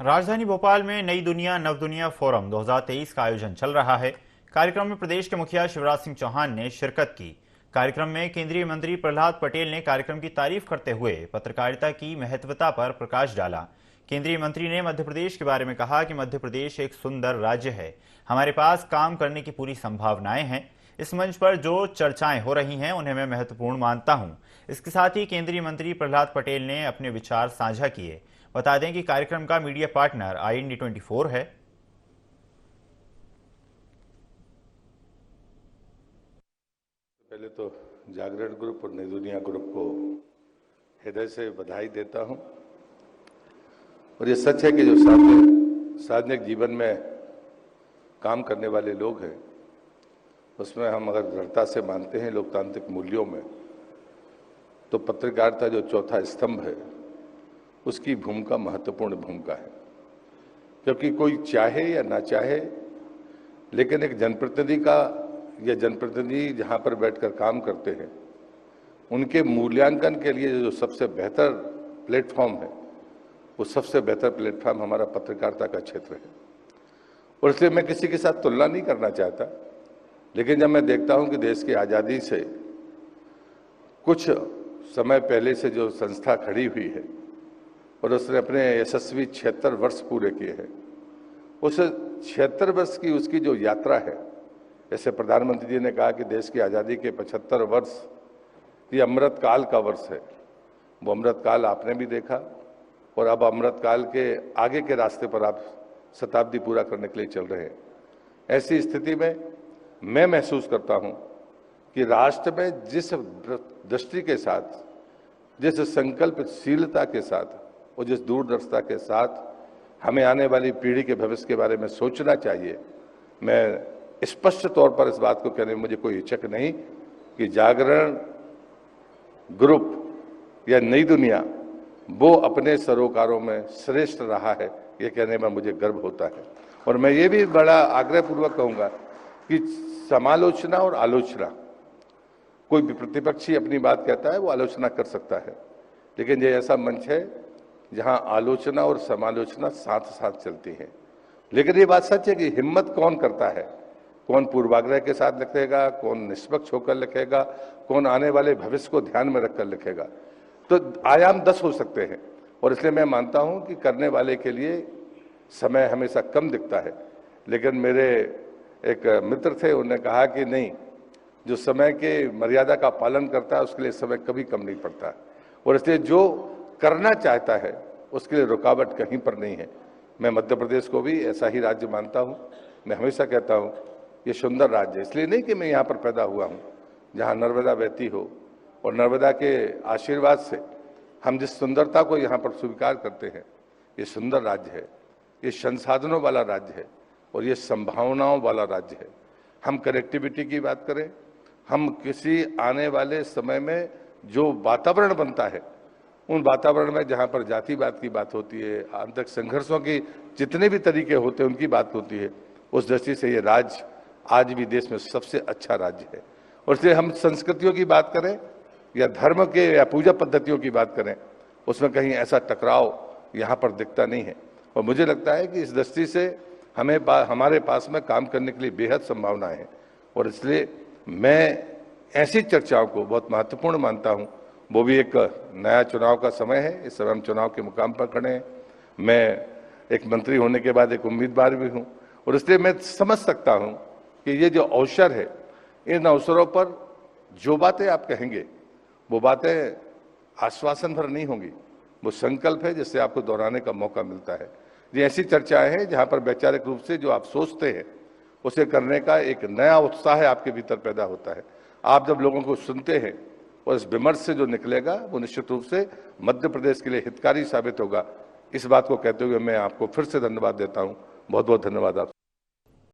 राजधानी भोपाल में नई दुनिया नवदुनिया फोरम 2023 का आयोजन चल रहा है। कार्यक्रम में प्रदेश के मुखिया शिवराज सिंह चौहान ने शिरकत की। कार्यक्रम में केंद्रीय मंत्री प्रहलाद पटेल ने कार्यक्रम की तारीफ करते हुए पत्रकारिता की महत्वता पर प्रकाश डाला। केंद्रीय मंत्री ने मध्य प्रदेश के बारे में कहा कि मध्य प्रदेश एक सुंदर राज्य है, हमारे पास काम करने की पूरी संभावनाएं हैं। इस मंच पर जो चर्चाएं हो रही हैं उन्हें मैं महत्वपूर्ण मानता हूं। इसके साथ ही केंद्रीय मंत्री प्रहलाद पटेल ने अपने विचार साझा किए। बता दें कि कार्यक्रम का मीडिया पार्टनर IND24 है। पहले तो जागरण ग्रुप और नई दुनिया ग्रुप को हृदय से बधाई देता हूं। और ये सच है कि जो सार्वजनिक जीवन में काम करने वाले लोग हैं, उसमें हम अगर दृढ़ता से मानते हैं लोकतांत्रिक मूल्यों में, तो पत्रकारिता जो चौथा स्तंभ है, उसकी भूमिका महत्वपूर्ण भूमिका है। क्योंकि कोई चाहे या ना चाहे, लेकिन एक जनप्रतिनिधि का या जनप्रतिनिधि जहां पर बैठकर काम करते हैं, उनके मूल्यांकन के लिए जो सबसे बेहतर प्लेटफॉर्म है, वो सबसे बेहतर प्लेटफॉर्म हमारा पत्रकारिता का क्षेत्र है। और इसलिए मैं किसी के साथ तुलना नहीं करना चाहता, लेकिन जब मैं देखता हूं कि देश की आज़ादी से कुछ समय पहले से जो संस्था खड़ी हुई है और उसने अपने यशस्वी 76 वर्ष पूरे किए हैं, उस 76 वर्ष की उसकी जो यात्रा है, जैसे प्रधानमंत्री जी ने कहा कि देश की आज़ादी के 75 वर्ष ये अमृत काल का वर्ष है। वो अमृत काल आपने भी देखा और अब अमृत काल के आगे के रास्ते पर आप शताब्दी पूरा करने के लिए चल रहे हैं। ऐसी स्थिति में मैं महसूस करता हूं कि राष्ट्र में जिस दृष्टि के साथ, जिस संकल्पशीलता के साथ और जिस दूरदर्शिता के साथ हमें आने वाली पीढ़ी के भविष्य के बारे में सोचना चाहिए, मैं स्पष्ट तौर पर इस बात को कहने में मुझे कोई हिचक नहीं कि जागरण ग्रुप या नई दुनिया वो अपने सरोकारों में श्रेष्ठ रहा है, ये कहने में मुझे गर्व होता है। और मैं ये भी बड़ा आग्रहपूर्वक कहूंगा कि समालोचना और आलोचना, कोई भी प्रतिपक्षी अपनी बात कहता है वो आलोचना कर सकता है, लेकिन ये ऐसा मंच है जहां आलोचना और समालोचना साथ साथ चलती है। लेकिन ये बात सच है कि हिम्मत कौन करता है, कौन पूर्वाग्रह के साथ लिखेगा, कौन निष्पक्ष होकर लिखेगा, कौन आने वाले भविष्य को ध्यान में रखकर लिखेगा, तो आयाम 10 हो सकते हैं। और इसलिए मैं मानता हूं कि करने वाले के लिए समय हमेशा कम दिखता है। लेकिन मेरे एक मित्र थे, उन्होंने कहा कि नहीं, जो समय के मर्यादा का पालन करता है उसके लिए समय कभी कम नहीं पड़ता। और इसलिए जो करना चाहता है उसके लिए रुकावट कहीं पर नहीं है। मैं मध्य प्रदेश को भी ऐसा ही राज्य मानता हूं। मैं हमेशा कहता हूं ये सुंदर राज्य है, इसलिए नहीं कि मैं यहाँ पर पैदा हुआ हूँ जहाँ नर्मदा बहती हो और नर्मदा के आशीर्वाद से हम जिस सुंदरता को यहाँ पर स्वीकार करते हैं, ये सुंदर राज्य है, ये संसाधनों वाला राज्य है और ये संभावनाओं वाला राज्य है। हम कनेक्टिविटी की बात करें, हम किसी आने वाले समय में जो वातावरण बनता है, उन वातावरण में जहाँ पर जातिवाद की बात होती है, आंतरिक संघर्षों की जितने भी तरीके होते हैं उनकी बात होती है, उस दृष्टि से ये राज्य आज भी देश में सबसे अच्छा राज्य है। और इसलिए हम संस्कृतियों की बात करें या धर्म के या पूजा पद्धतियों की बात करें, उसमें कहीं ऐसा टकराव यहाँ पर दिखता नहीं है। और मुझे लगता है कि इस दृष्टि से हमारे पास में काम करने के लिए बेहद संभावनाएं हैं। और इसलिए मैं ऐसी चर्चाओं को बहुत महत्वपूर्ण मानता हूँ। वो भी एक नया चुनाव का समय है, इस समय हम चुनाव के मुकाम पर खड़े हैं। मैं एक मंत्री होने के बाद एक उम्मीदवार भी हूँ और इसलिए मैं समझ सकता हूँ कि ये जो अवसर है, इन अवसरों पर जो बातें आप कहेंगे वो बातें आश्वासन भर नहीं होंगी, वो संकल्प है जिससे आपको दोहराने का मौका मिलता है। ये ऐसी चर्चाएं हैं जहां पर वैचारिक रूप से जो आप सोचते हैं उसे करने का एक नया उत्साह आपके भीतर पैदा होता है। आप जब लोगों को सुनते हैं और इस विमर्श से जो निकलेगा वो निश्चित रूप से मध्य प्रदेश के लिए हितकारी साबित होगा। इस बात को कहते हुए मैं आपको फिर से धन्यवाद देता हूं। बहुत बहुत धन्यवाद आप।